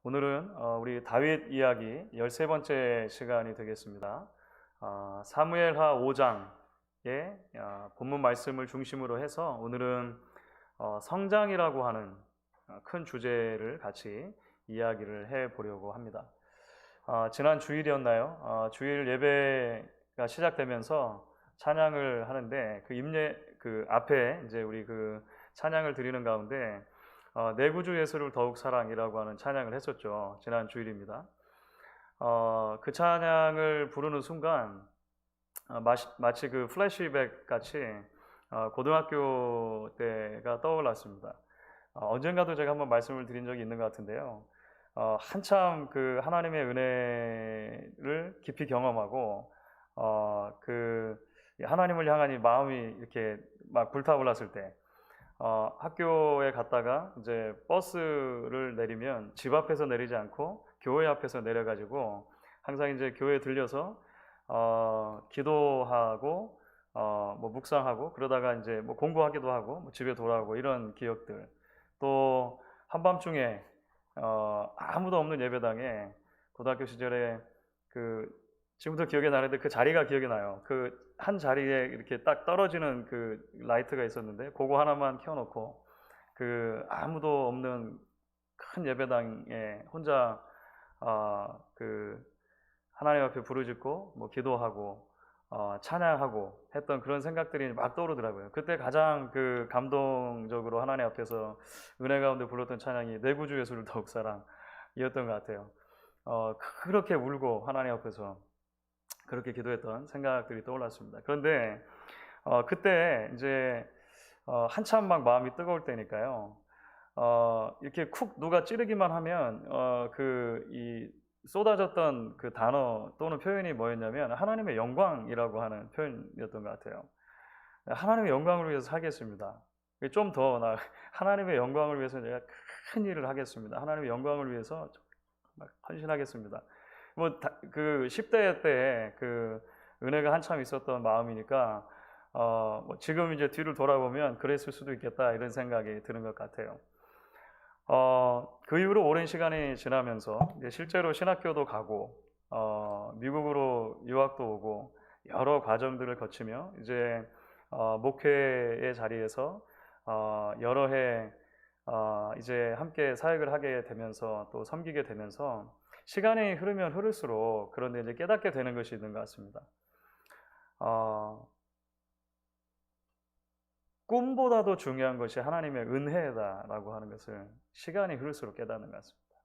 오늘은 우리 다윗 이야기 13번째 시간이 되겠습니다. 사무엘하 5장의 본문 말씀을 중심으로 해서 오늘은 성장이라고 하는 큰 주제를 같이 이야기를 해보려고 합니다. 지난 주일이었나요? 주일 예배가 시작되면서 찬양을 하는데 그 앞에 이제 우리 그 찬양을 드리는 가운데 내 구주 예수를 더욱 사랑이라고 하는 찬양을 했었죠. 지난 주일입니다. 그 찬양을 부르는 순간 마치 그 플래시백 같이 고등학교 때가 떠올랐습니다. 언젠가도 제가 한번 말씀을 드린 적이 있는 것 같은데요. 한참 그 하나님의 은혜를 깊이 경험하고 그 하나님을 향한 이 마음이 이렇게 막 불타올랐을 때 학교에 갔다가 이제 버스를 내리면 집 앞에서 내리지 않고 교회 앞에서 내려가지고 항상 이제 교회에 들려서 기도하고 뭐 묵상하고 그러다가 이제 뭐 공부하기도 하고 뭐 집에 돌아오고 이런 기억들. 또 한밤중에 아무도 없는 예배당에 고등학교 시절에 그 지금도 기억이 나는데 그 자리가 기억이 나요. 그 한 자리에 이렇게 딱 떨어지는 그 라이트가 있었는데 그거 하나만 켜놓고 그 아무도 없는 큰 예배당에 혼자 그 하나님 앞에 부르짖고 뭐 기도하고 찬양하고 했던 그런 생각들이 막 떠오르더라고요. 그때 가장 그 감동적으로 하나님 앞에서 은혜 가운데 불렀던 찬양이 내 구주 예수를 더욱 사랑이었던 것 같아요. 그렇게 울고 하나님 앞에서 그렇게 기도했던 생각들이 떠올랐습니다. 그런데 그때 이제 한참 막 마음이 뜨거울 때니까요. 이렇게 쿡 누가 찌르기만 하면 이 쏟아졌던 그 단어 또는 표현이 뭐였냐면 하나님의 영광이라고 하는 표현이었던 것 같아요. 하나님의 영광을 위해서 살겠습니다. 좀 더 하나님의 영광을 위해서 내가 큰 일을 하겠습니다. 하나님의 영광을 위해서 헌신하겠습니다. 뭐 그 10대 때 그 은혜가 한참 있었던 마음이니까 뭐 지금 이제 뒤를 돌아보면 그랬을 수도 있겠다 이런 생각이 드는 것 같아요. 그 이후로 오랜 시간이 지나면서 이제 실제로 신학교도 가고 미국으로 유학도 오고 여러 과정들을 거치며 이제 목회의 자리에서 여러 해 이제 함께 사역을 하게 되면서 또 섬기게 되면서 시간이 흐르면 흐를수록 그런데 이제 깨닫게 되는 것이 있는 것 같습니다. 꿈보다도 중요한 것이 하나님의 은혜다라고 하는 것을 시간이 흐를수록 깨닫는 것 같습니다.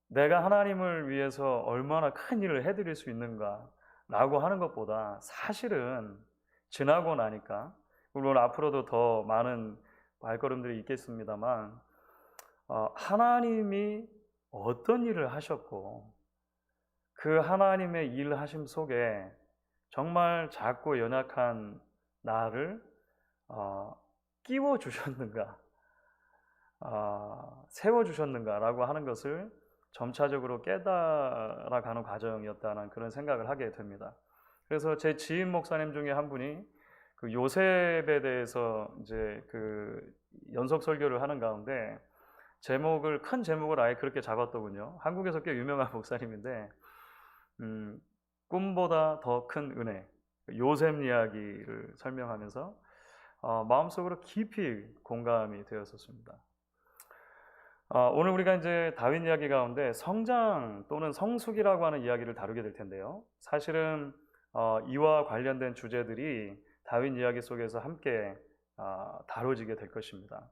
내가 하나님을 위해서 얼마나 큰 일을 해드릴 수 있는가라고 하는 것보다 사실은 지나고 나니까 물론 앞으로도 더 많은 발걸음들이 있겠습니다만 하나님이 어떤 일을 하셨고 그 하나님의 일하심 속에 정말 작고 연약한 나를 끼워주셨는가 세워주셨는가라고 하는 것을 점차적으로 깨달아가는 과정이었다는 그런 생각을 하게 됩니다. 그래서 제 지인 목사님 중에 한 분이 그 요셉에 대해서 이제 그 연속 설교를 하는 가운데 큰 제목을 아예 그렇게 잡았더군요. 한국에서 꽤 유명한 목사님인데 꿈보다 더 큰 은혜, 요셉 이야기를 설명하면서 마음속으로 깊이 공감이 되었었습니다. 오늘 우리가 이제 다윗 이야기 가운데 성장 또는 성숙이라고 하는 이야기를 다루게 될 텐데요. 사실은 이와 관련된 주제들이 다윗 이야기 속에서 함께 다뤄지게 될 것입니다.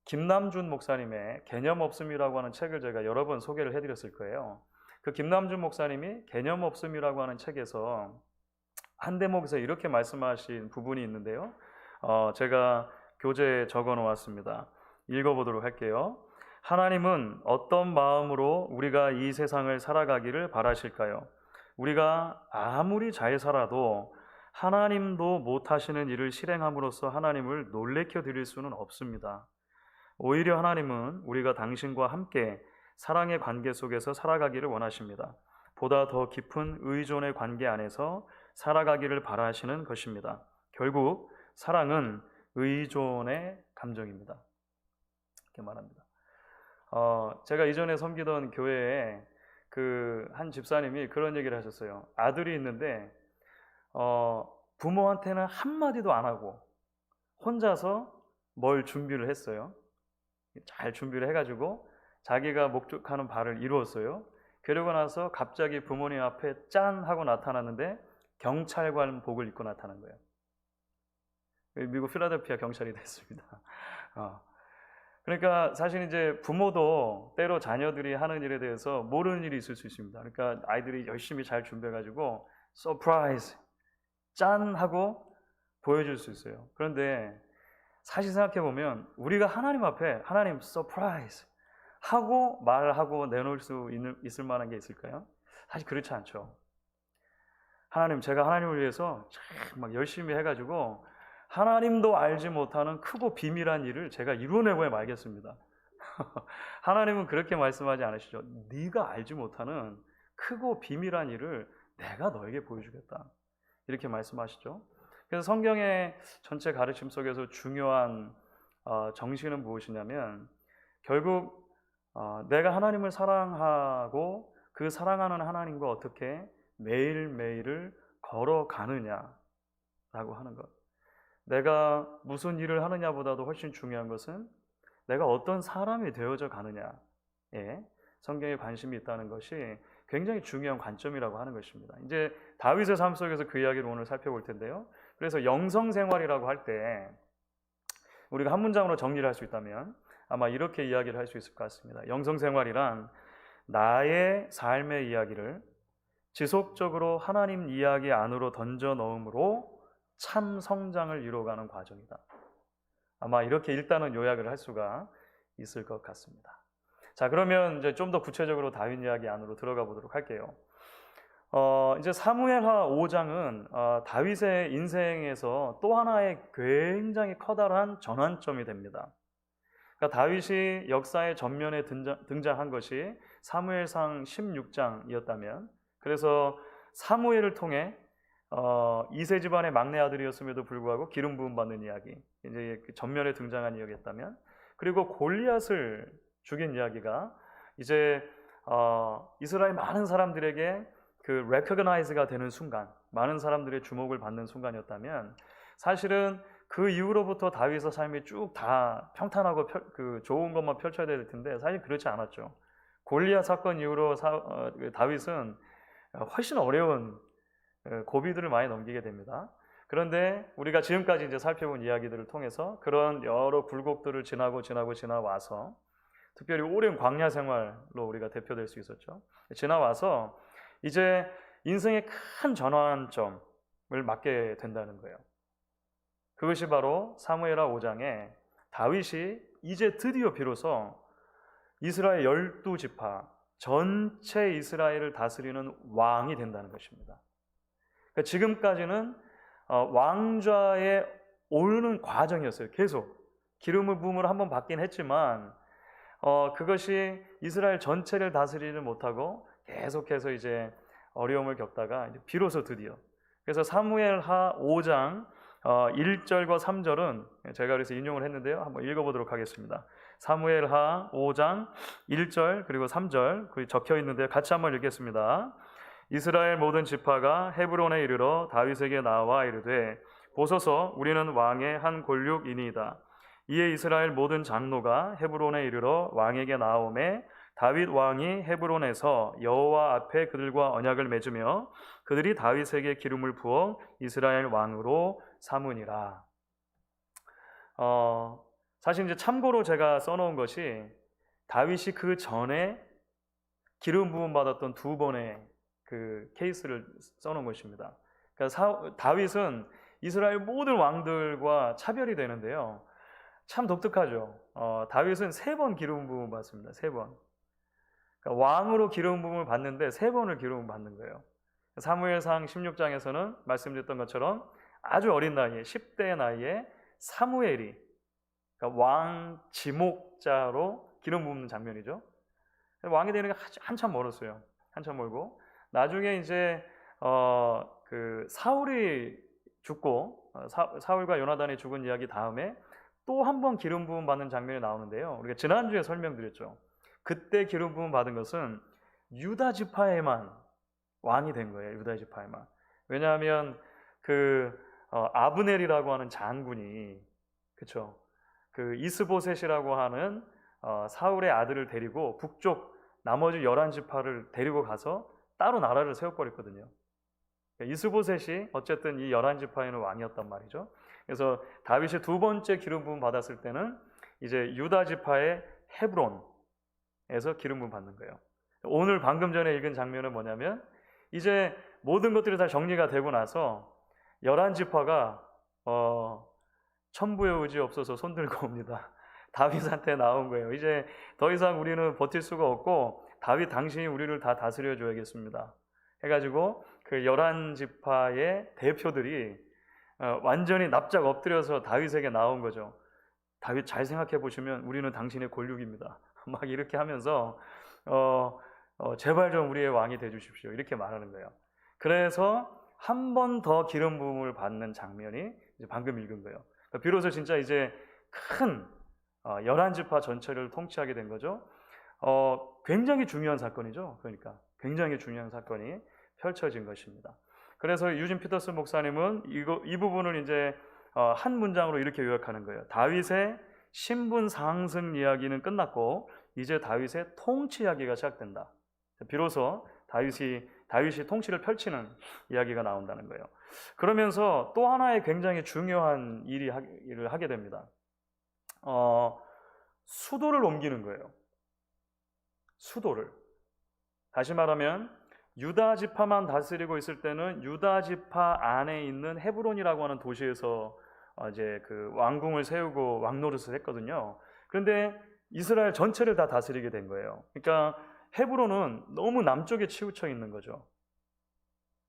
김남준 목사님의 개념 없음이라고 하는 책을 제가 여러 번 소개를 해드렸을 거예요. 그 김남준 목사님이 개념 없음이라고 하는 책에서 한 대목에서 이렇게 말씀하신 부분이 있는데요. 제가 교재에 적어 놓았습니다. 읽어보도록 할게요. 하나님은 어떤 마음으로 우리가 이 세상을 살아가기를 바라실까요? 우리가 아무리 잘 살아도 하나님도 못하시는 일을 실행함으로써 하나님을 놀래켜 드릴 수는 없습니다. 오히려 하나님은 우리가 당신과 함께 사랑의 관계 속에서 살아가기를 원하십니다. 보다 더 깊은 의존의 관계 안에서 살아가기를 바라시는 것입니다. 결국 사랑은 의존의 감정입니다. 이렇게 말합니다. 제가 이전에 섬기던 교회에 그 한 집사님이 그런 얘기를 하셨어요. 아들이 있는데 부모한테는 한마디도 안 하고 혼자서 뭘 준비를 했어요. 잘 준비를 해가지고 자기가 목적하는 바를 이루었어요. 그러고 나서 갑자기 부모님 앞에 짠 하고 나타났는데 경찰관복을 입고 나타난 거예요. 미국 필라델피아 경찰이 됐습니다. 그러니까 사실 이제 부모도 때로 자녀들이 하는 일에 대해서 모르는 일이 있을 수 있습니다. 그러니까 아이들이 열심히 잘 준비해가지고 서프라이즈 짠 하고 보여줄 수 있어요. 그런데 사실 생각해 보면 우리가 하나님 앞에 하나님 서프라이즈 하고 말하고 내놓을 수 있을 만한 게 있을까요? 사실 그렇지 않죠. 하나님, 제가 하나님을 위해서 막 열심히 해가지고 하나님도 알지 못하는 크고 비밀한 일을 제가 이루어내고야 말겠습니다. 하나님은 그렇게 말씀하지 않으시죠. 네가 알지 못하는 크고 비밀한 일을 내가 너에게 보여주겠다. 이렇게 말씀하시죠. 그래서 성경의 전체 가르침 속에서 중요한 정신은 무엇이냐면 결국 내가 하나님을 사랑하고 그 사랑하는 하나님과 어떻게 매일매일을 걸어가느냐라고 하는 것. 내가 무슨 일을 하느냐보다도 훨씬 중요한 것은 내가 어떤 사람이 되어져 가느냐에 성경에 관심이 있다는 것이 굉장히 중요한 관점이라고 하는 것입니다. 이제 다윗의 삶 속에서 그 이야기를 오늘 살펴볼 텐데요. 그래서 영성생활이라고 할 때 우리가 한 문장으로 정리를 할 수 있다면 아마 이렇게 이야기를 할 수 있을 것 같습니다. 영성생활이란 나의 삶의 이야기를 지속적으로 하나님 이야기 안으로 던져 넣음으로 참 성장을 이루어가는 과정이다. 아마 이렇게 일단은 요약을 할 수가 있을 것 같습니다. 자, 그러면 이제 좀 더 구체적으로 다윗 이야기 안으로 들어가 보도록 할게요. 이제 사무엘하 5장은 다윗의 인생에서 또 하나의 굉장히 커다란 전환점이 됩니다. 그러니까 다윗이 역사의 전면에 등장한 것이 사무엘상 16장이었다면, 그래서 사무엘을 통해 이세 집안의 막내 아들이었음에도 불구하고 기름 부음 받는 이야기, 이제 전면에 등장한 이야기였다면, 그리고 골리앗을 죽인 이야기가 이제 이스라엘 많은 사람들에게 그 recognize가 되는 순간, 많은 사람들의 주목을 받는 순간이었다면, 사실은 그 이후로부터 다윗의 삶이 쭉 다 평탄하고 그 좋은 것만 펼쳐야 될 텐데 사실 그렇지 않았죠. 골리앗 사건 이후로 다윗은 훨씬 어려운 고비들을 많이 넘기게 됩니다. 그런데 우리가 지금까지 이제 살펴본 이야기들을 통해서 그런 여러 굴곡들을 지나와서 특별히 오랜 광야 생활로 우리가 대표될 수 있었죠. 지나와서 이제 인생의 큰 전환점을 맞게 된다는 거예요. 그것이 바로 사무엘하 5장에 다윗이 이제 드디어 비로소 이스라엘 12지파 전체 이스라엘을 다스리는 왕이 된다는 것입니다. 그러니까 지금까지는 왕좌에 오르는 과정이었어요. 계속 기름을 부음으로 한번 받긴 했지만 그것이 이스라엘 전체를 다스리지 못하고 계속해서 이제 어려움을 겪다가 이제 비로소 드디어, 그래서 사무엘하 5장 1절과 3절은 제가 그래서 인용을 했는데요. 한번 읽어보도록 하겠습니다. 사무엘하 5장 1절 그리고 3절 그 적혀 있는데 같이 한번 읽겠습니다. 이스라엘 모든 지파가 헤브론에 이르러 다윗에게 나와 이르되 보소서 우리는 왕의 한 골육이니이다. 이에 이스라엘 모든 장로가 헤브론에 이르러 왕에게 나오매 다윗 왕이 헤브론에서 여호와 앞에 그들과 언약을 맺으며 그들이 다윗에게 기름을 부어 이스라엘 왕으로 삼으니라. 사실 이제 참고로 제가 써놓은 것이 다윗이 그 전에 기름 부음 받았던 두 번의 그 케이스를 써놓은 것입니다. 그러니까 다윗은 이스라엘 모든 왕들과 차별이 되는데요. 참 독특하죠. 다윗은 3번 기름 부음을 받습니다. 3번. 그러니까 왕으로 기름 부음을 받는데 3번을 기름 부음을 받는 거예요. 사무엘상 16장에서는 말씀드렸던 것처럼 아주 어린 나이에 10대의 나이에 사무엘이 그러니까 왕 지목자로 기름 부음는 장면이죠. 왕이 되는 게 한참 멀었어요. 한참 멀고 나중에 이제 그 사울이 죽고 사울과 요나단이 죽은 이야기 다음에 또 한 번 기름 부음 받는 장면이 나오는데요. 우리가 지난주에 설명드렸죠. 그때 기름 부음 받은 것은 유다 지파에만 왕이 된 거예요. 유다 지파에만. 왜냐하면 아브넬이라고 하는 장군이, 그렇죠? 그 이스보셋이라고 하는 사울의 아들을 데리고 북쪽 나머지 11지파를 데리고 가서 따로 나라를 세워버렸거든요. 이스보셋이 어쨌든 이 11지파에는 왕이었단 말이죠. 그래서 다윗이 두 번째 기름 부음 받았을 때는 이제 유다 지파의 헤브론에서 기름 부음 받는 거예요. 오늘 방금 전에 읽은 장면은 뭐냐면 이제 모든 것들이 다 정리가 되고 나서 11지파가 천부의 의지 없어서 손들고 옵니다. 다윗한테 나온 거예요. 이제 더 이상 우리는 버틸 수가 없고 다윗 당신이 우리를 다 다스려 줘야겠습니다. 해가지고 그 11지파의 대표들이 완전히 납작 엎드려서 다윗에게 나온 거죠. 다윗 잘 생각해 보시면 우리는 당신의 권력입니다. 막 이렇게 하면서 제발 좀 우리의 왕이 돼 주십시오. 이렇게 말하는 거예요. 그래서 한 번 더 기름 부음을 받는 장면이 이제 방금 읽은 거예요. 비로소 진짜 이제 큰 11지파 전체를 통치하게 된 거죠. 굉장히 중요한 사건이죠. 그러니까 굉장히 중요한 사건이 펼쳐진 것입니다. 그래서 유진 피터슨 목사님은 이 부분을 이제 한 문장으로 이렇게 요약하는 거예요. 다윗의 신분 상승 이야기는 끝났고 이제 다윗의 통치 이야기가 시작된다. 비로소 다윗이 통치를 펼치는 이야기가 나온다는 거예요. 그러면서 또 하나의 굉장히 중요한 일을 하게 됩니다. 수도를 옮기는 거예요. 수도를. 다시 말하면 유다 지파만 다스리고 있을 때는 유다 지파 안에 있는 헤브론이라고 하는 도시에서 이제 그 왕궁을 세우고 왕노릇을 했거든요. 그런데 이스라엘 전체를 다 다스리게 된 거예요. 그러니까 헤브론은 너무 남쪽에 치우쳐 있는 거죠.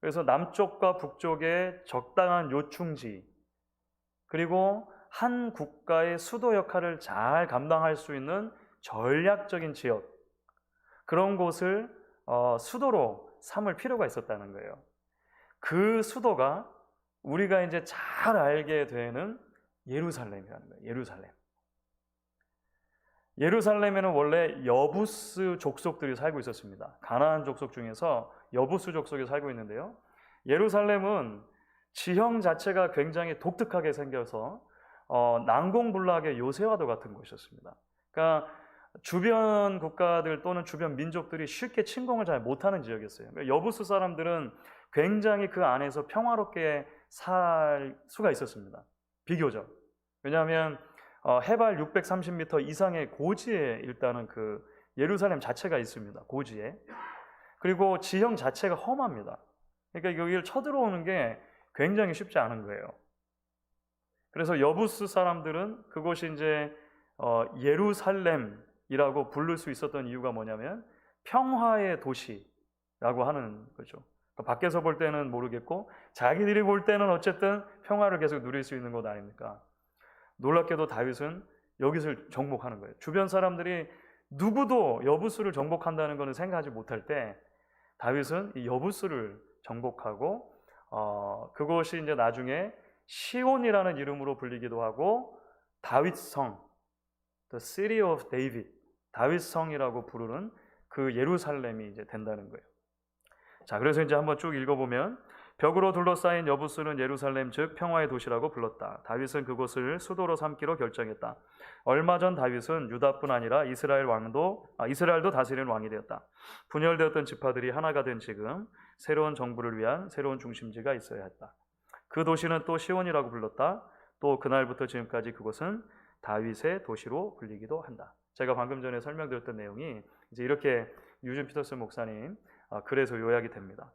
그래서 남쪽과 북쪽에 적당한 요충지, 그리고 한 국가의 수도 역할을 잘 감당할 수 있는 전략적인 지역, 그런 곳을 수도로 삼을 필요가 있었다는 거예요. 그 수도가 우리가 이제 잘 알게 되는 예루살렘이라는 거예요. 예루살렘에는 원래 여부스 족속들이 살고 있었습니다. 가나안 족속 중에서 여부스 족속이 살고 있는데요. 예루살렘은 지형 자체가 굉장히 독특하게 생겨서 난공불락의 요새와도 같은 곳이었습니다. 그러니까 주변 국가들 또는 주변 민족들이 쉽게 침공을 잘 못하는 지역이었어요. 그러니까 여부스 사람들은 굉장히 그 안에서 평화롭게 살 수가 있었습니다. 비교적. 왜냐하면 해발 630m 이상의 고지에 일단은 그 예루살렘 자체가 있습니다. 고지에. 그리고 지형 자체가 험합니다. 그러니까 여기를 쳐들어오는 게 굉장히 쉽지 않은 거예요. 그래서 여부스 사람들은 그곳이 이제 예루살렘이라고 부를 수 있었던 이유가 뭐냐면 평화의 도시라고 하는 거죠. 그러니까 밖에서 볼 때는 모르겠고 자기들이 볼 때는 어쨌든 평화를 계속 누릴 수 있는 곳 아닙니까? 놀랍게도 다윗은 여기를 정복하는 거예요. 주변 사람들이 누구도 여부스를 정복한다는 것을 생각하지 못할 때 다윗은 이 여부스를 정복하고 그것이 이제 나중에 시온이라는 이름으로 불리기도 하고 다윗성, The City of David, 다윗성이라고 부르는 그 예루살렘이 이제 된다는 거예요. 자, 그래서 이제 한번 쭉 읽어보면 벽으로 둘러싸인 여부스는 예루살렘 즉 평화의 도시라고 불렀다. 다윗은 그곳을 수도로 삼기로 결정했다. 얼마 전 다윗은 유다뿐 아니라 이스라엘도 다스리는 왕이 되었다. 분열되었던 지파들이 하나가 된 지금 새로운 정부를 위한 새로운 중심지가 있어야 했다. 그 도시는 또 시온이라고 불렀다. 또 그날부터 지금까지 그곳은 다윗의 도시로 불리기도 한다. 제가 방금 전에 설명드렸던 내용이 이제 이렇게 유진 피터슨 목사님 글에서 요약이 됩니다.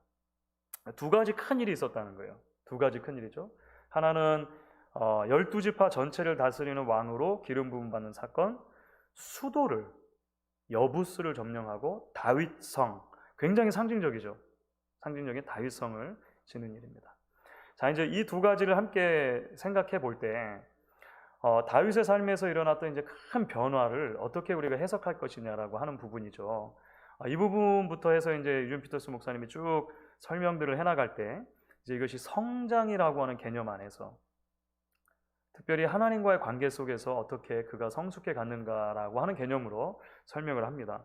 두 가지 큰 일이 있었다는 거예요. 두 가지 큰 일이죠. 하나는 12지파 전체를 다스리는 왕으로 기름 부음 받는 사건, 수도를 여부스를 점령하고 다윗성, 굉장히 상징적이죠. 상징적인 다윗성을 지는 일입니다. 자, 이제 이 두 가지를 함께 생각해 볼 때 다윗의 삶에서 일어났던 이제 큰 변화를 어떻게 우리가 해석할 것이냐라고 하는 부분이죠. 이 부분부터 해서 이제 유진 피터스 목사님이 쭉 설명들을 해나갈 때 이제 이것이 성장이라고 하는 개념 안에서 특별히 하나님과의 관계 속에서 어떻게 그가 성숙해 갔는가라고 하는 개념으로 설명을 합니다.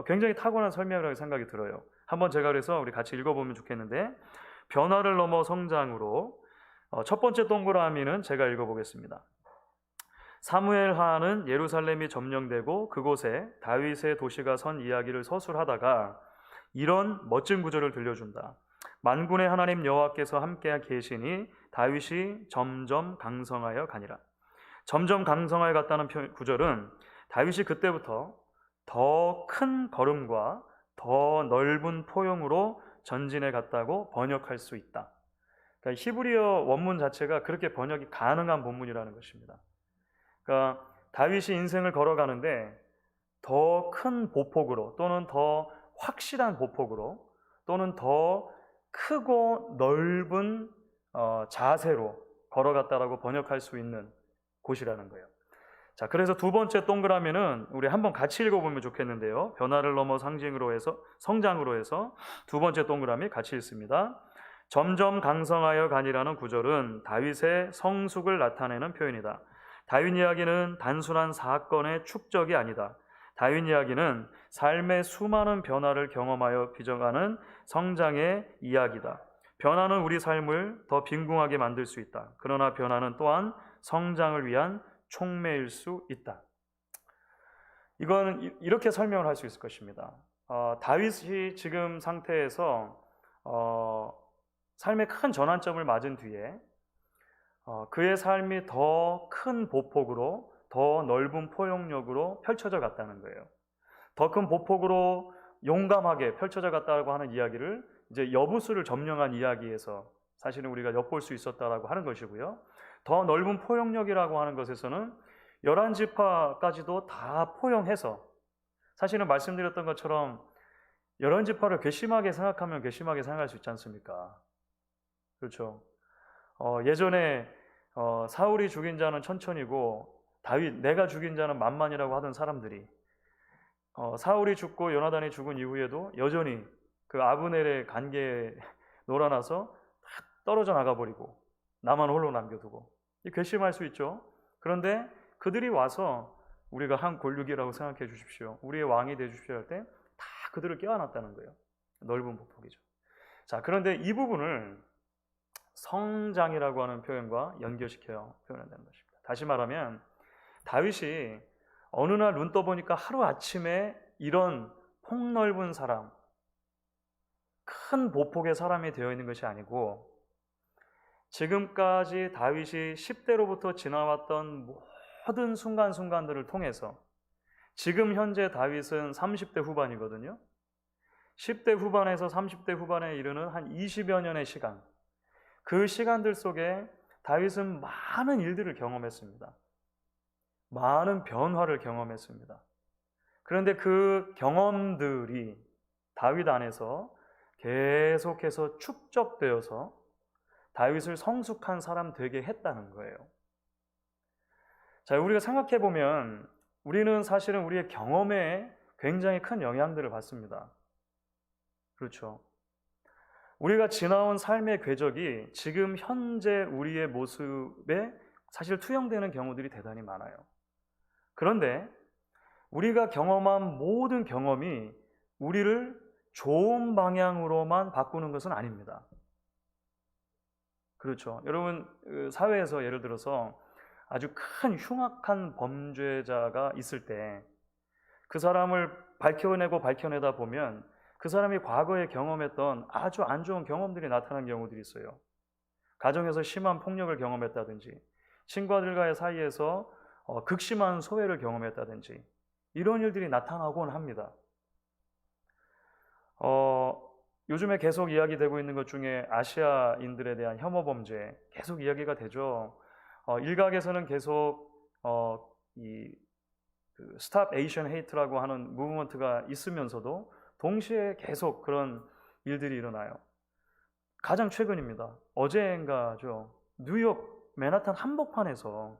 굉장히 탁월한 설명이라고 생각이 들어요. 한번 제가 그래서 우리 같이 읽어보면 좋겠는데, 변화를 넘어 성장으로, 첫 번째 동그라미는 제가 읽어보겠습니다. 사무엘하는 예루살렘이 점령되고 그곳에 다윗의 도시가 선 이야기를 서술하다가 이런 멋진 구절을 들려준다. 만군의 하나님 여호와께서 함께 계시니 다윗이 점점 강성하여 가니라. 점점 강성하여 갔다는 구절은 다윗이 그때부터 더 큰 걸음과 더 넓은 포용으로 전진해 갔다고 번역할 수 있다. 그러니까 히브리어 원문 자체가 그렇게 번역이 가능한 본문이라는 것입니다. 그러니까 다윗이 인생을 걸어가는데 더 큰 보폭으로, 또는 더 확실한 보폭으로, 또는 더 크고 넓은 자세로 걸어갔다라고 번역할 수 있는 곳이라는 거예요. 자, 그래서 두 번째 동그라미는 우리 한번 같이 읽어보면 좋겠는데요. 변화를 넘어 상징으로 해서, 성장으로 해서 두 번째 동그라미 같이 읽습니다. 점점 강성하여 가니라는 구절은 다윗의 성숙을 나타내는 표현이다. 다윗 이야기는 단순한 사건의 축적이 아니다. 다윗 이야기는 삶의 수많은 변화를 경험하여 빚어가는 성장의 이야기다. 변화는 우리 삶을 더 빈궁하게 만들 수 있다. 그러나 변화는 또한 성장을 위한 촉매일 수 있다. 이거는 이렇게 설명을 할 수 있을 것입니다. 다윗이 지금 상태에서 삶의 큰 전환점을 맞은 뒤에 그의 삶이 더 큰 보폭으로, 더 넓은 포용력으로 펼쳐져 갔다는 거예요. 더 큰 보폭으로 용감하게 펼쳐져 갔다고 하는 이야기를 이제 여부수를 점령한 이야기에서 사실은 우리가 엿볼 수 있었다라고 하는 것이고요. 더 넓은 포용력이라고 하는 것에서는 11지파까지도 다 포용해서, 사실은 말씀드렸던 것처럼 11지파를 괘씸하게 생각하면 괘씸하게 생각할 수 있지 않습니까? 그렇죠. 예전에 사울이 죽인 자는 천천이고 다윗 내가 죽인 자는 만만이라고 하던 사람들이 사울이 죽고 요나단이 죽은 이후에도 여전히 그 아브넬의 관계에 놀아나서 다 떨어져 나가버리고 나만 홀로 남겨두고, 괘씸할 수 있죠. 그런데 그들이 와서 우리가 한 골육이라고 생각해 주십시오, 우리의 왕이 돼 주십시오 할 때 다 그들을 깨워놨다는 거예요. 넓은 보폭이죠. 자, 그런데 이 부분을 성장이라고 하는 표현과 연결시켜 표현한다는 것입니다. 다시 말하면 다윗이 어느 날 눈 떠보니까 하루아침에 이런 폭넓은 사람, 큰 보폭의 사람이 되어 있는 것이 아니고, 지금까지 다윗이 10대로부터 지나왔던 모든 순간순간들을 통해서, 지금 현재 다윗은 30대 후반이거든요. 10대 후반에서 30대 후반에 이르는 한 20여 년의 시간, 그 시간들 속에 다윗은 많은 일들을 경험했습니다. 많은 변화를 경험했습니다. 그런데 그 경험들이 다윗 안에서 계속해서 축적되어서 다윗을 성숙한 사람 되게 했다는 거예요. 자, 우리가 생각해 보면 우리는 사실은 우리의 경험에 굉장히 큰 영향들을 받습니다. 그렇죠. 우리가 지나온 삶의 궤적이 지금 현재 우리의 모습에 사실 투영되는 경우들이 대단히 많아요. 그런데 우리가 경험한 모든 경험이 우리를 좋은 방향으로만 바꾸는 것은 아닙니다. 그렇죠. 여러분, 사회에서 예를 들어서 아주 큰 흉악한 범죄자가 있을 때 그 사람을 밝혀내다 보면 그 사람이 과거에 경험했던 아주 안 좋은 경험들이 나타나는 경우들이 있어요. 가정에서 심한 폭력을 경험했다든지, 친구들과의 사이에서 극심한 소외를 경험했다든지, 이런 일들이 나타나곤 합니다. 요즘에 계속 이야기되고 있는 것 중에 아시아인들에 대한 혐오 범죄 계속 이야기가 되죠. 일각에서는 계속 스탑 에이션 헤이트라고 하는 무브먼트가 있으면서도 동시에 계속 그런 일들이 일어나요. 가장 최근입니다. 어제인가죠. 뉴욕 맨하탄 한복판에서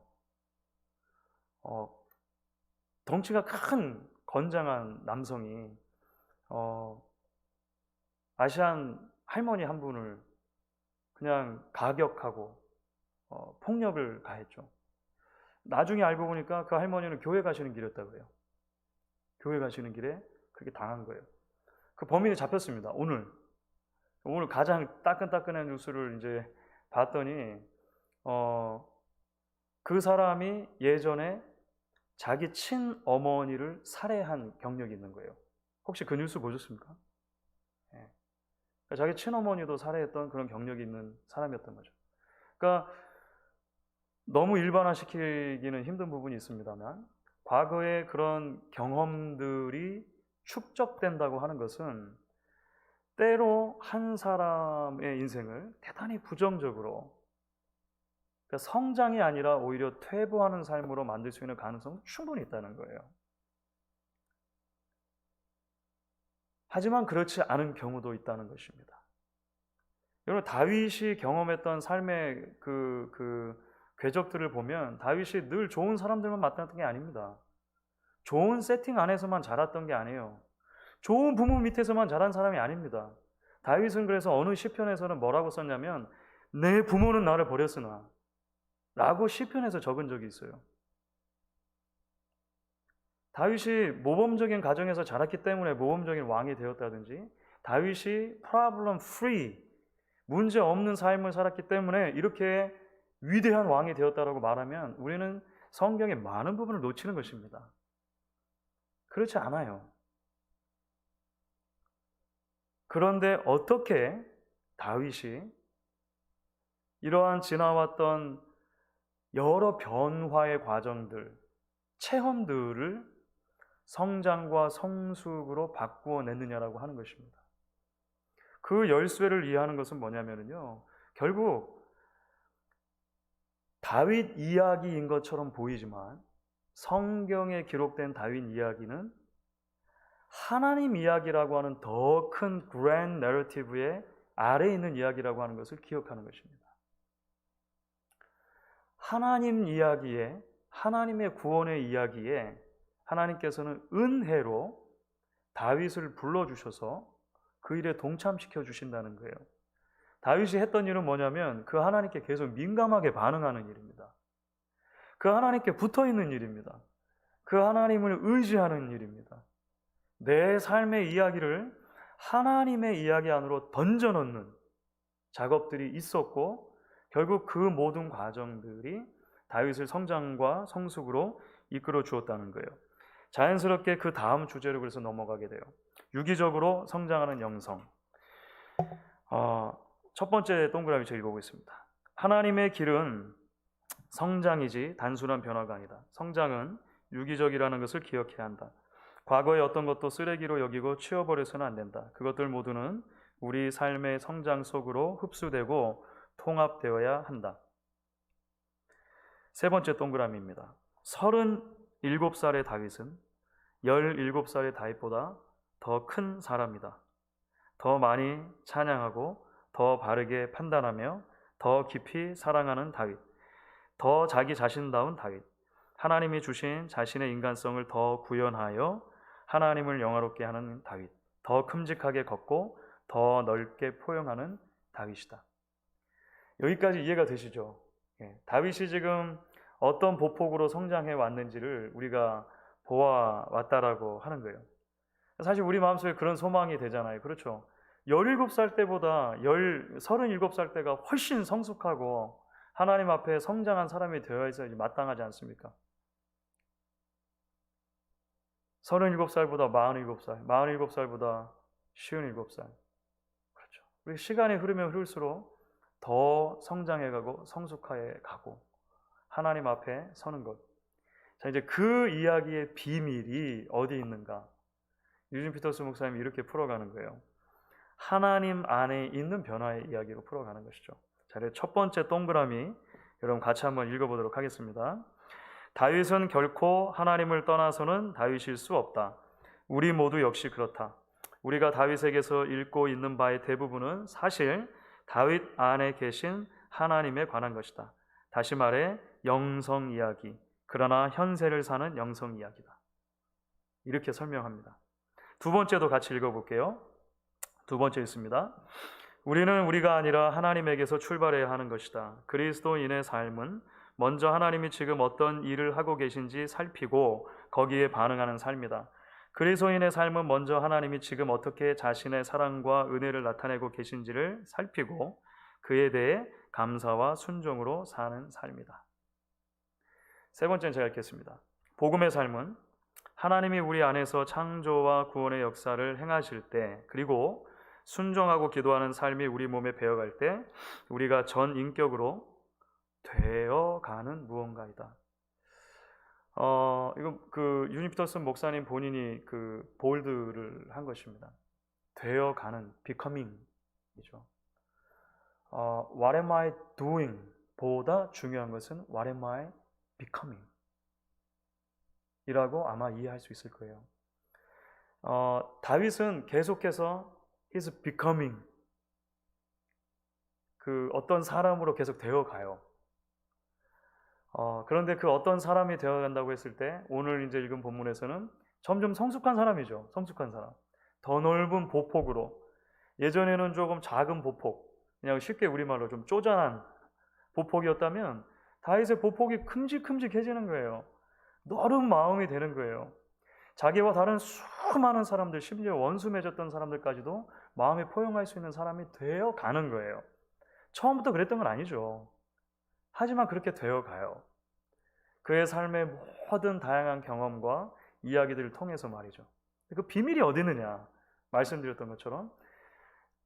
덩치가 큰 건장한 남성이 아시안 할머니 한 분을 그냥 가격하고 폭력을 가했죠. 나중에 알고 보니까 그 할머니는 교회 가시는 길이었다 그래요. 교회 가시는 길에 그렇게 당한 거예요. 그 범인이 잡혔습니다. 오늘 가장 따끈따끈한 뉴스를 이제 봤더니 그 사람이 예전에 자기 친어머니를 살해한 경력이 있는 거예요. 혹시 그 뉴스 보셨습니까? 예. 자기 친어머니도 살해했던 그런 경력이 있는 사람이었던 거죠. 그러니까 너무 일반화시키기는 힘든 부분이 있습니다만 과거의 그런 경험들이 축적된다고 하는 것은 때로 한 사람의 인생을 대단히 부정적으로, 그러니까 성장이 아니라 오히려 퇴보하는 삶으로 만들 수 있는 가능성은 충분히 있다는 거예요. 하지만 그렇지 않은 경우도 있다는 것입니다. 여러분, 다윗이 경험했던 삶의 그 궤적들을 보면 다윗이 늘 좋은 사람들만 만났던 게 아닙니다. 좋은 세팅 안에서만 자랐던 게 아니에요. 좋은 부모 밑에서만 자란 사람이 아닙니다. 다윗은 그래서 어느 시편에서는 뭐라고 썼냐면 내 부모는 나를 버렸으나 라고 시편에서 적은 적이 있어요. 다윗이 모범적인 가정에서 자랐기 때문에 모범적인 왕이 되었다든지 다윗이 problem free, 문제 없는 삶을 살았기 때문에 이렇게 위대한 왕이 되었다라고 말하면 우리는 성경의 많은 부분을 놓치는 것입니다. 그렇지 않아요. 그런데 어떻게 다윗이 이러한 지나왔던 여러 변화의 과정들, 체험들을 성장과 성숙으로 바꾸어 냈느냐라고 하는 것입니다. 그 열쇠를 이해하는 것은 뭐냐면요, 결국 다윗 이야기인 것처럼 보이지만 성경에 기록된 다윗 이야기는 하나님 이야기라고 하는 더 큰 그랜드 내러티브의 아래에 있는 이야기라고 하는 것을 기억하는 것입니다. 하나님 이야기에, 하나님의 구원의 이야기에 하나님께서는 은혜로 다윗을 불러주셔서 그 일에 동참시켜 주신다는 거예요. 다윗이 했던 일은 뭐냐면 그 하나님께 계속 민감하게 반응하는 일입니다. 그 하나님께 붙어있는 일입니다. 그 하나님을 의지하는 일입니다. 내 삶의 이야기를 하나님의 이야기 안으로 던져넣는 작업들이 있었고 결국 그 모든 과정들이 다윗을 성장과 성숙으로 이끌어 주었다는 거예요. 자연스럽게 그 다음 주제로 그래서 넘어가게 돼요. 유기적으로 성장하는 영성. 첫 번째 동그라미 제가 읽어보겠습니다. 하나님의 길은 성장이지 단순한 변화가 아니다. 성장은 유기적이라는 것을 기억해야 한다. 과거의 어떤 것도 쓰레기로 여기고 치워버려서는 안 된다. 그것들 모두는 우리 삶의 성장 속으로 흡수되고 통합되어야 한다. 세 번째 동그라미입니다. 37살의 다윗은 17살의 다윗보다 더 큰 사람이다. 더 많이 찬양하고 더 바르게 판단하며 더 깊이 사랑하는 다윗, 더 자기 자신다운 다윗, 하나님이 주신 자신의 인간성을 더 구현하여 하나님을 영화롭게 하는 다윗, 더 큼직하게 걷고 더 넓게 포용하는 다윗이다. 여기까지 이해가 되시죠? 다윗이 지금 어떤 보폭으로 성장해 왔는지를 우리가 보아왔다라고 하는 거예요. 사실 우리 마음속에 그런 소망이 되잖아요. 그렇죠? 17살 때보다 37살 때가 훨씬 성숙하고 하나님 앞에 성장한 사람이 되어야 있어야지 마땅하지 않습니까? 37살보다 47살, 47살보다 57살. 그렇죠. 우리 시간이 흐르면 흐를수록 더 성장해가고 성숙해가고 하나님 앞에 서는 것. 자, 이제 그 이야기의 비밀이 어디 있는가? 유진 피터스 목사님이 이렇게 풀어가는 거예요. 하나님 안에 있는 변화의 이야기로 풀어가는 것이죠. 자, 첫 번째 동그라미 여러분 같이 한번 읽어보도록 하겠습니다. 다윗은 결코 하나님을 떠나서는 다윗일 수 없다. 우리 모두 역시 그렇다. 우리가 다윗에게서 읽고 있는 바의 대부분은 사실 다윗 안에 계신 하나님에 관한 것이다. 다시 말해 영성 이야기, 그러나 현세를 사는 영성 이야기다. 이렇게 설명합니다. 두 번째도 같이 읽어볼게요. 두 번째 있습니다. 우리는 우리가 아니라 하나님에게서 출발해야 하는 것이다. 그리스도인의 삶은 먼저 하나님이 지금 어떤 일을 하고 계신지 살피고 거기에 반응하는 삶이다. 그리스도인의 삶은 먼저 하나님이 지금 어떻게 자신의 사랑과 은혜를 나타내고 계신지를 살피고 그에 대해 감사와 순종으로 사는 삶이다. 세 번째는 제가 읽겠습니다. 복음의 삶은 하나님이 우리 안에서 창조와 구원의 역사를 행하실 때, 그리고 순종하고 기도하는 삶이 우리 몸에 배어갈 때 우리가 전 인격으로 되어가는 무언가이다. 이거 그 유니 피터슨 목사님 본인이 그 볼드를 한 것입니다. 되어가는 becoming이죠. What am I doing? 보다 중요한 것은 What am I becoming? 이라고 아마 이해할 수 있을 거예요. 다윗은 계속해서 he's becoming, 그 어떤 사람으로 계속 되어가요. 그런데 그 어떤 사람이 되어간다고 했을 때 오늘 이제 읽은 본문에서는 점점 성숙한 사람이죠. 성숙한 사람. 더 넓은 보폭으로, 예전에는 조금 작은 보폭, 그냥 쉽게 우리말로 좀 쪼잔한 보폭이었다면 다윗의 보폭이 큼직큼직해지는 거예요. 넓은 마음이 되는 거예요. 자기와 다른 수많은 사람들, 심지어 원수 맺었던 사람들까지도 마음에 포용할 수 있는 사람이 되어가는 거예요. 처음부터 그랬던 건 아니죠. 하지만 그렇게 되어가요. 그의 삶의 모든 다양한 경험과 이야기들을 통해서 말이죠. 그 비밀이 어디 있느냐? 말씀드렸던 것처럼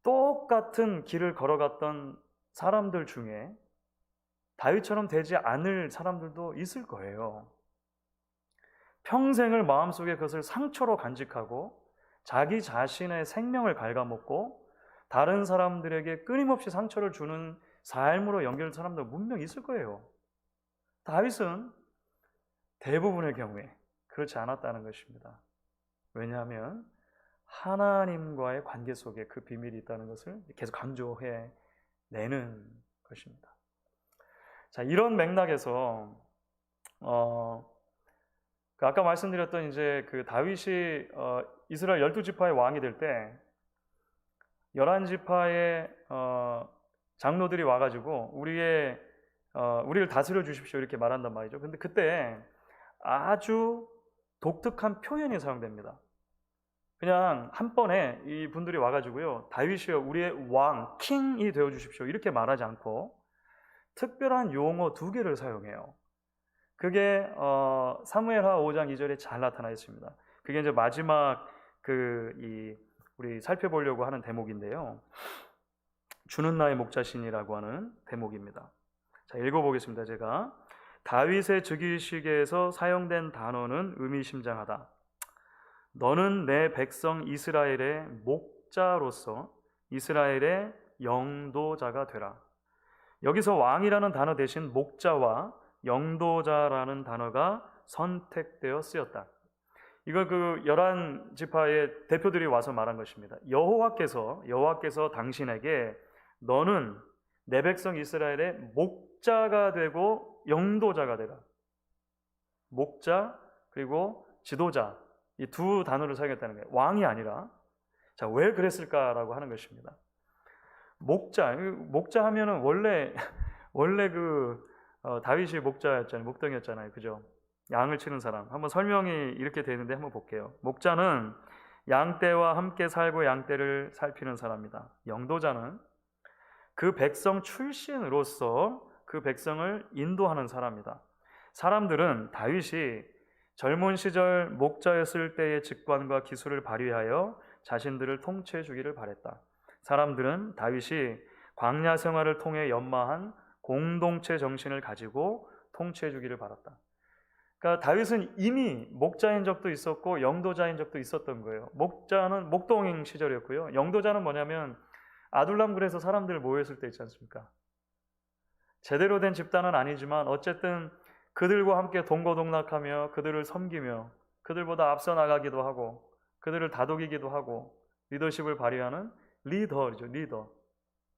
똑같은 길을 걸어갔던 사람들 중에 다윗처럼 되지 않을 사람들도 있을 거예요. 평생을 마음속에 그것을 상처로 간직하고 자기 자신의 생명을 갉아먹고 다른 사람들에게 끊임없이 상처를 주는 삶으로 연결된 사람도 분명 있을 거예요. 다윗은 대부분의 경우에 그렇지 않았다는 것입니다. 왜냐하면 하나님과의 관계 속에 그 비밀이 있다는 것을 계속 강조해 내는 것입니다. 자, 이런 맥락에서 아까 말씀드렸던 이제 그 다윗이 이스라엘 12지파의 왕이 될 때 11지파의 장로들이 와가지고 우리를 다스려 주십시오 이렇게 말한단 말이죠. 근데 그때 아주 독특한 표현이 사용됩니다. 그냥 한 번에 이 분들이 와가지고요, 다윗이여 우리의 왕, 킹이 되어 주십시오 이렇게 말하지 않고 특별한 용어 2개를 사용해요. 그게 사무엘하 5장 2절에 잘 나타나 있습니다. 그게 이제 마지막 우리 살펴보려고 하는 대목인데요. 주는 나의 목자신이라고 하는 대목입니다. 자, 읽어보겠습니다. 제가 다윗의 즉위식에서 사용된 단어는 의미심장하다. 너는 내 백성 이스라엘의 목자로서 이스라엘의 영도자가 되라. 여기서 왕이라는 단어 대신 목자와 영도자라는 단어가 선택되어 쓰였다. 이거 그 11지파의 대표들이 와서 말한 것입니다. 여호와께서 당신에게 너는 내 백성 이스라엘의 목자가 되고 영도자가 되라. 목자 그리고 지도자, 이 2 단어를 사용했다는 거예요. 왕이 아니라. 자, 왜 그랬을까라고 하는 것입니다. 목자 하면은 원래 다윗이 목자였잖아요. 목동이었잖아요. 그죠? 양을 치는 사람. 한번 설명이 이렇게 되는데 한번 볼게요. 목자는 양떼와 함께 살고 양떼를 살피는 사람이다. 영도자는 그 백성 출신으로서 그 백성을 인도하는 사람이다. 사람들은 다윗이 젊은 시절 목자였을 때의 직관과 기술을 발휘하여 자신들을 통치해 주기를 바랬다. 사람들은 다윗이 광야 생활을 통해 연마한 공동체 정신을 가지고 통치해 주기를 바랐다. 그러니까 다윗은 이미 목자인 적도 있었고 영도자인 적도 있었던 거예요. 목자는 목동 시절이었고요. 영도자는 뭐냐면 아둘람굴에서 사람들 모였을 때 있지 않습니까? 제대로 된 집단은 아니지만 어쨌든 그들과 함께 동고동락하며 그들을 섬기며 그들보다 앞서 나가기도 하고 그들을 다독이기도 하고 리더십을 발휘하는 리더죠. 리더.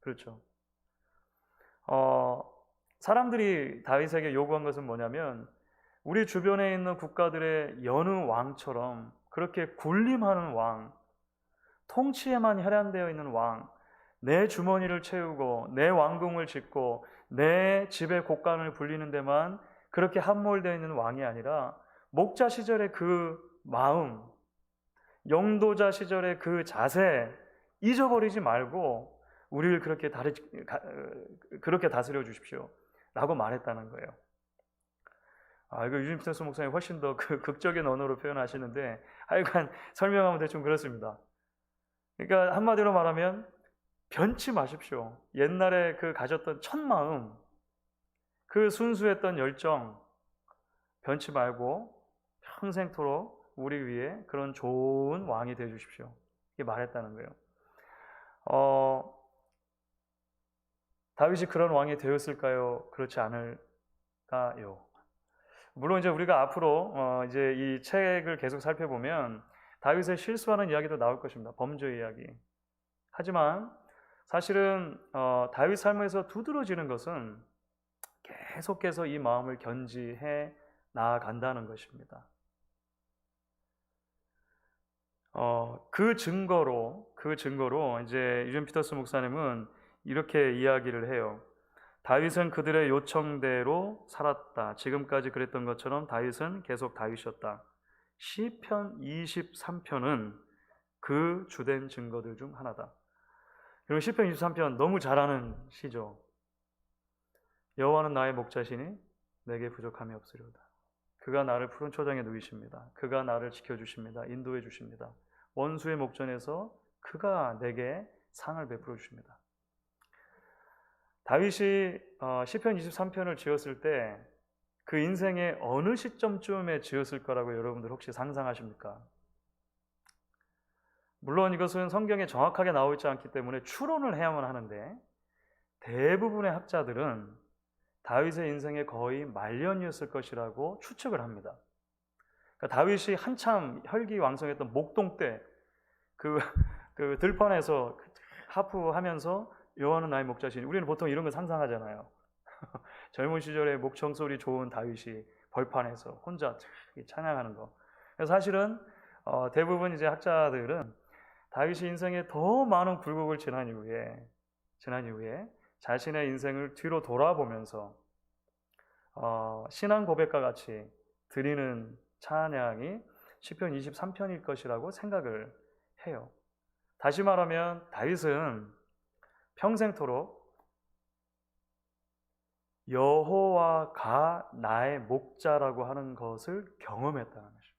그렇죠. 사람들이 다윗에게 요구한 것은 뭐냐면 우리 주변에 있는 국가들의 여느 왕처럼 그렇게 군림하는 왕, 통치에만 혈안되어 있는 왕, 내 주머니를 채우고 내 왕궁을 짓고 내 집의 곳간을 불리는 데만 그렇게 함몰되어 있는 왕이 아니라 목자 시절의 그 마음, 영도자 시절의 그 자세 잊어버리지 말고 우리를 그렇게 다스려 주십시오 라고 말했다는 거예요. 이거 유진 피터스 목사님이 훨씬 더 그 극적인 언어로 표현하시는데 하여간 설명하면 대충 그렇습니다. 그러니까 한마디로 말하면 변치 마십시오. 옛날에 그 가졌던 첫 마음, 그 순수했던 열정 변치 말고 평생토록 우리 위에 그런 좋은 왕이 되어 주십시오. 이게 말했다는 거예요. 다윗이 그런 왕이 되었을까요? 그렇지 않을까요? 물론 이제 우리가 앞으로 이제 이 책을 계속 살펴보면 다윗의 실수하는 이야기도 나올 것입니다. 범죄 이야기. 하지만 사실은 다윗 삶에서 두드러지는 것은 계속해서 이 마음을 견지해 나아간다는 것입니다. 그 증거로 이제 유진 피터스 목사님은 이렇게 이야기를 해요. 다윗은 그들의 요청대로 살았다. 지금까지 그랬던 것처럼 다윗은 계속 다윗이었다. 시편 23편은 그 주된 증거들 중 하나다. 그리고 시편 23편 너무 잘 아는 시죠. 여호와는 나의 목자시니 내게 부족함이 없으리로다. 그가 나를 푸른 초장에 누이십니다. 그가 나를 지켜주십니다. 인도해 주십니다. 원수의 목전에서 그가 내게 상을 베풀어 주십니다. 다윗이 시편 23편을 지었을 때 그 인생의 어느 시점쯤에 지었을 거라고 여러분들 혹시 상상하십니까? 물론 이것은 성경에 정확하게 나와 있지 않기 때문에 추론을 해야만 하는데 대부분의 학자들은 다윗의 인생의 거의 말년이었을 것이라고 추측을 합니다. 그러니까 다윗이 한참 혈기왕성했던 목동 때 그 들판에서 하프하면서 여호와는 나의 목자시니 우리는 보통 이런 거 상상하잖아요. 젊은 시절에 목청소리 좋은 다윗이 벌판에서 혼자 찬양하는 거. 사실은 대부분 이제 학자들은 다윗이 인생에 더 많은 굴곡을 지난 이후에 자신의 인생을 뒤로 돌아보면서 신앙 고백과 같이 드리는 찬양이 시편 23편일 것이라고 생각을 해요. 다시 말하면 다윗은 평생토록 여호와가 나의 목자라고 하는 것을 경험했다는 것입니다.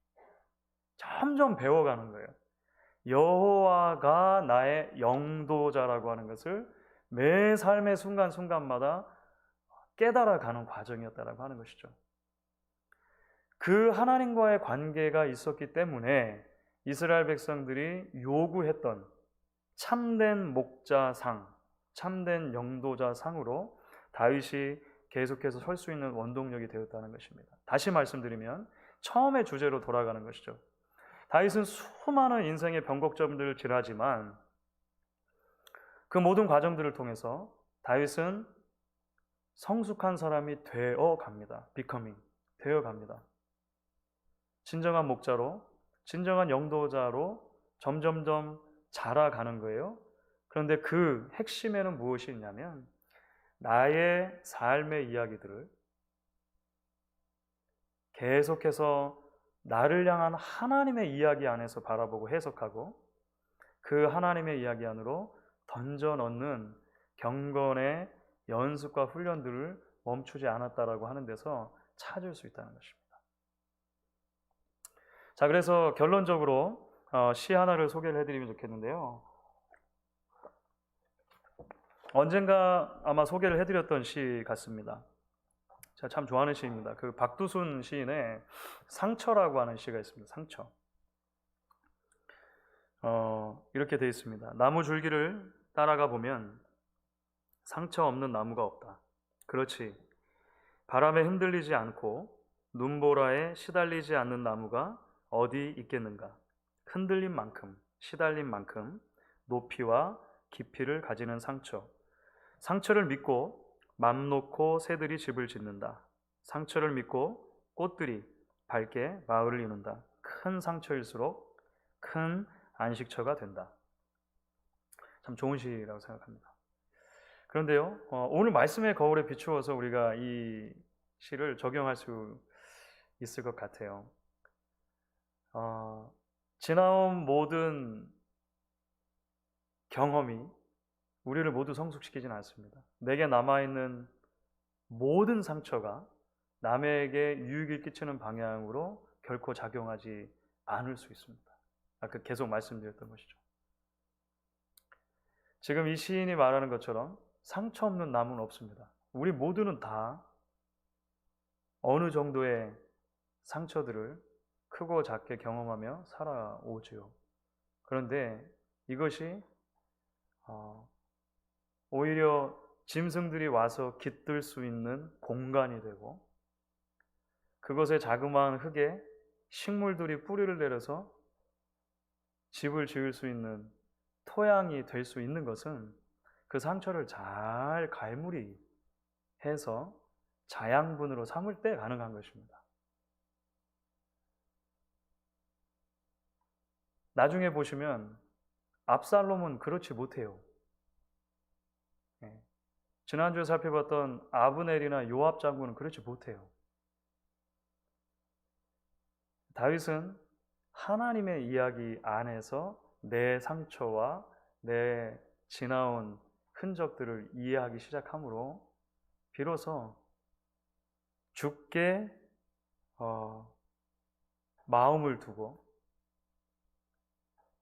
점점 배워가는 거예요. 여호와가 나의 영도자라고 하는 것을 매 삶의 순간순간마다 깨달아가는 과정이었다라고 하는 것이죠. 그 하나님과의 관계가 있었기 때문에 이스라엘 백성들이 요구했던 참된 목자상, 참된 영도자상으로 다윗이 계속해서 설 수 있는 원동력이 되었다는 것입니다. 다시 말씀드리면 처음의 주제로 돌아가는 것이죠. 다윗은 수많은 인생의 변곡점들을 지나지만 그 모든 과정들을 통해서 다윗은 성숙한 사람이 되어 갑니다. 되어 갑니다. 진정한 목자로, 진정한 영도자로 점점점 자라가는 거예요. 그런데 그 핵심에는 무엇이 있냐면 나의 삶의 이야기들을 계속해서 나를 향한 하나님의 이야기 안에서 바라보고 해석하고 그 하나님의 이야기 안으로 던져 넣는 경건의 연습과 훈련들을 멈추지 않았다라고 하는 데서 찾을 수 있다는 것입니다. 자, 그래서 결론적으로 시 하나를 소개를 해드리면 좋겠는데요. 언젠가 아마 소개를 해드렸던 시 같습니다. 제가 참 좋아하는 시입니다. 그 박두순 시인의 상처라고 하는 시가 있습니다. 상처. 이렇게 되어 있습니다. 나무 줄기를 따라가 보면 상처 없는 나무가 없다. 그렇지. 바람에 흔들리지 않고 눈보라에 시달리지 않는 나무가 어디 있겠는가? 흔들린 만큼, 시달린 만큼 높이와 깊이를 가지는 상처. 상처를 믿고 맘 놓고 새들이 집을 짓는다. 상처를 믿고 꽃들이 밝게 마을을 이룬다. 큰 상처일수록 큰 안식처가 된다. 참 좋은 시라고 생각합니다. 그런데요, 오늘 말씀의 거울에 비추어서 우리가 이 시를 적용할 수 있을 것 같아요. 지나온 모든 경험이 우리를 모두 성숙시키진 않습니다. 내게 남아있는 모든 상처가 남에게 유익을 끼치는 방향으로 결코 작용하지 않을 수 있습니다. 아까 계속 말씀드렸던 것이죠. 지금 이 시인이 말하는 것처럼 상처 없는 남은 없습니다. 우리 모두는 다 어느 정도의 상처들을 크고 작게 경험하며 살아오지요. 그런데 이것이 오히려 짐승들이 와서 깃들 수 있는 공간이 되고, 그것의 자그마한 흙에 식물들이 뿌리를 내려서 집을 지을 수 있는 토양이 될 수 있는 것은 그 상처를 잘 갈무리 해서 자양분으로 삼을 때 가능한 것입니다. 나중에 보시면 압살롬은 그렇지 못해요. 지난주에 살펴봤던 아브넬이나 요압 장군은 그렇지 못해요. 다윗은 하나님의 이야기 안에서 내 상처와 내 지나온 흔적들을 이해하기 시작하므로 비로소 주께 마음을 두고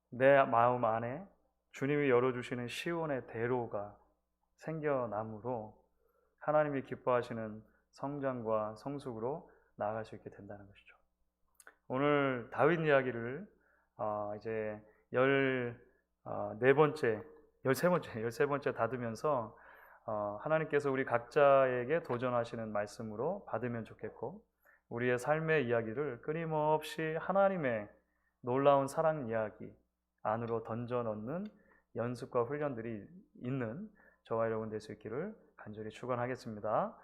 내 마음 안에 주님이 열어주시는 시온의 대로가 생겨나므로 하나님이 기뻐하시는 성장과 성숙으로 나아갈 수 있게 된다는 것이죠. 오늘 다윗 이야기를 이제 13번째 다듬면서 하나님께서 우리 각자에게 도전하시는 말씀으로 받으면 좋겠고, 우리의 삶의 이야기를 끊임없이 하나님의 놀라운 사랑 이야기 안으로 던져 넣는 연습과 훈련들이 있는 저와 여러분 될 수 있기를 간절히 축원하겠습니다.